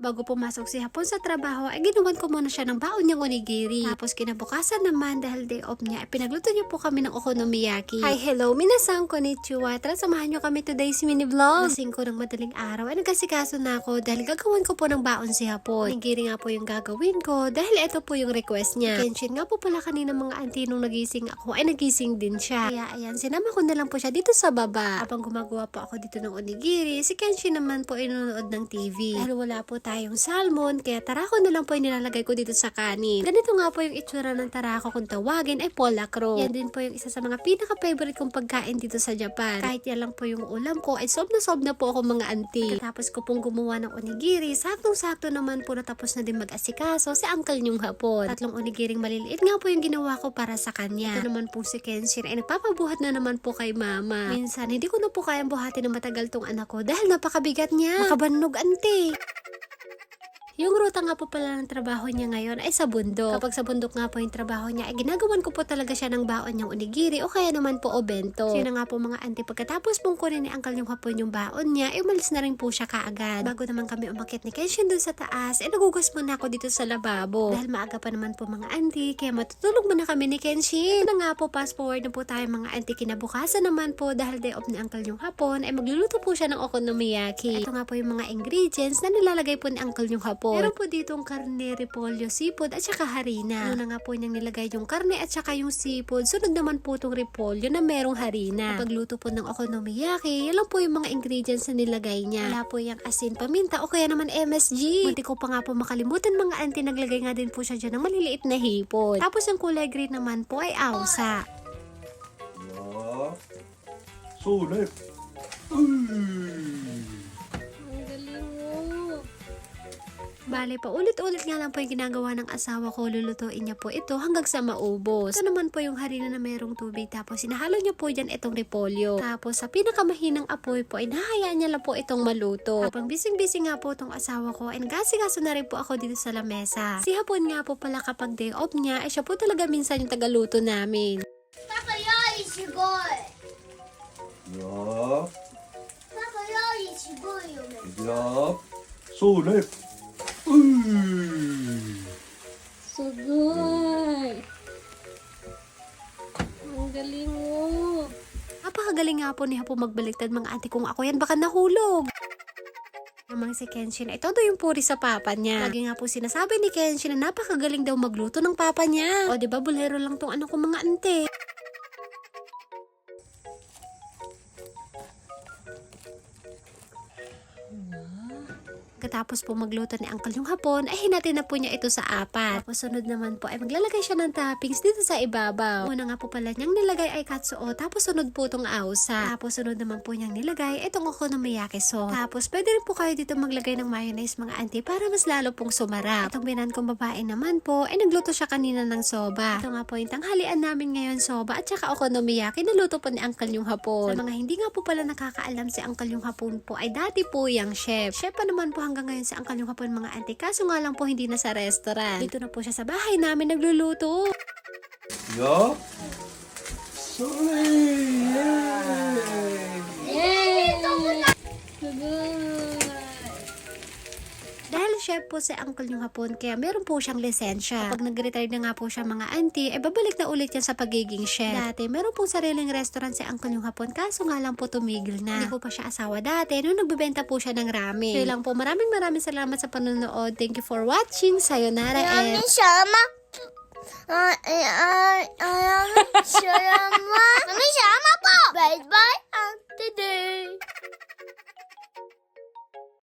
Bago pumasok si Hapon sa trabaho, ay ginawan ko muna siya ng baon niyang onigiri. Tapos kinabukasan naman dahil day off niya, ay pinagluto niyo po kami ng okonomiyaki. Hi, hello, minasang konnichiwa. Tara, samahan niyo kami today's mini vlog. Lasing ko ng madaling araw, ay nagkasikaso na ako dahil gagawan ko po ng baon si Hapon. Onigiri nga po yung gagawin ko dahil ito po yung request niya. Kenshin nga po pala kanina mga auntie nung nagising ako, ay nagising din siya. Kaya ayan, sinama ko na lang po siya dito sa baba. Habang gumagawa po ako dito ng onigiri, si Kenshin naman po inunood ng TV. Dahil wala po tayong salmon, kaya tarako na lang po yung nilalagay ko dito sa kanin. Ganito nga po yung itsura ng tarako kung tawagin ay polakro. Yan din po yung isa sa mga pinaka-favorite kong pagkain dito sa Japan. Kahit yan lang po yung ulam ko, ay sob na po ako mga auntie. Tapos ko pong gumawa ng onigiri, saktong-sakto naman po natapos na din mag-asikaso si uncle nyong Hapon. 3 onigiring maliliit nga po yung ginawa ko para sa kanya. Ito naman po si Kenshin ay nagpapabuhat na naman po kay mama. Minsan, hindi ko na po kayang buhatin ng matagal tong anak ko dahil napakabigat niya. Makabanog ante. Yung ruta nga po pala ng trabaho niya ngayon ay sa bundok. Kapag sa bundok nga po yung trabaho niya, ay ginagawan ko po talaga siya ng baon niyang onigiri o kaya naman po o bento. Sino nga po mga auntie, pagkatapos pong kunin ni uncle yung Hapon yung baon niya, ay umalis na rin po siya kaagad. Bago naman kami umakyat ni Kenshin dun sa taas, ay nagugas muna ako dito sa lababo. Dahil maaga pa naman po mga auntie, kaya matutulog muna kami ni Kenshin. Na nga po, fast forward na po tayo mga auntie, kinabukasan naman po dahil day off ni uncle yung Hapon, ay magluluto po siya ng okonomiyaki. Ito nga po yung mga ingredients na nilalagay po ni uncle yung Hapon. Meron po ditong karne, repolyo, seafood at saka harina. Una nga po niyang nilagay yung karne at saka yung seafood. Sunod naman po itong repolyo na merong harina. Pagluto po ng okonomiyaki, yan lang po yung mga ingredients na nilagay niya. Wala po yung asin, paminta o kaya naman MSG. Munti ko pa nga po makalimutan mga auntie, naglagay nga din po siya dyan ng maliliit na hipon. Tapos yung kulay green naman po ay awsa. Ja. Så nu. Bale, paulit-ulit nga lang po yung ginagawa ng asawa ko. Lulutuin niya po ito hanggang sa maubos. Ito naman po yung harina na mayroong tubig. Tapos sinahalo niya po dyan itong repolyo. Tapos sa pinakamahinang apoy po ay nahayaan niya lang po itong maluto. Habang bising-bising nga po itong asawa ko ay nagasigaso na rin po ako dito sa lamesa. Si Hapon nga po pala kapag day off niya ay siya po talaga minsan yung tagaluto namin. Papa, jag är 20 år. Ja. Pappa, jag är 20 år. Ja. Så nu. Sugay! Ang galing mo! Napakagaling nga po ni Hapon magbaliktad mga ate, kung ako yan baka nahulog. Namang si Kenshin ay todo yung puri sa papa niya. Lagi nga po sinasabi ni Kenshin na napakagaling daw magluto ng papa niya. O diba, bulero lang tong ano ko mga ante. Katapos po magluto ni uncle yung Hapon, ay hinati na po niya ito sa 4. Tapos sunod naman po ay maglalagay siya ng toppings dito sa ibabaw. Una nga po pala niyang nilagay ay katsuo, tapos sunod po itong awsa. Tapos sunod naman po niyang nilagay itong okonomiyaki sauce. Tapos pwede rin po kayo dito maglagay ng mayonnaise mga auntie para mas lalo pong sumarap. Itong binan kong babae naman po ay nagluto siya kanina ng soba. Ito nga po yung tanghalian namin ngayon, soba at saka okonomiyaki, naluto po ni uncle yung Hapon. Sa mga hindi nga po pala nakakaalam, si uncle yung Hapon po ay dati po yung chef. Chef pa naman po hanggang ngayon si uncle yung Hapon mga auntie, kaso nga lang po hindi na sa restaurant. Dito na po siya sa bahay namin nagluluto. Ja. Så Dahil chef po si uncle yung Hapon, kaya meron po siyang lisensya. Kapag nag-retire na nga po siya mga auntie, ay babalik na ulit yan sa pagiging chef. Dati, meron pong sariling restaurant si uncle yung Hapon, kaso nga lang po tumigil na. Hindi po pa siya asawa dati, nung nagbebenta po siya ng ramen. So lang po, maraming salamat sa panonood. Thank you for watching. Sayonara and... Maraming salamat. Maraming salamat.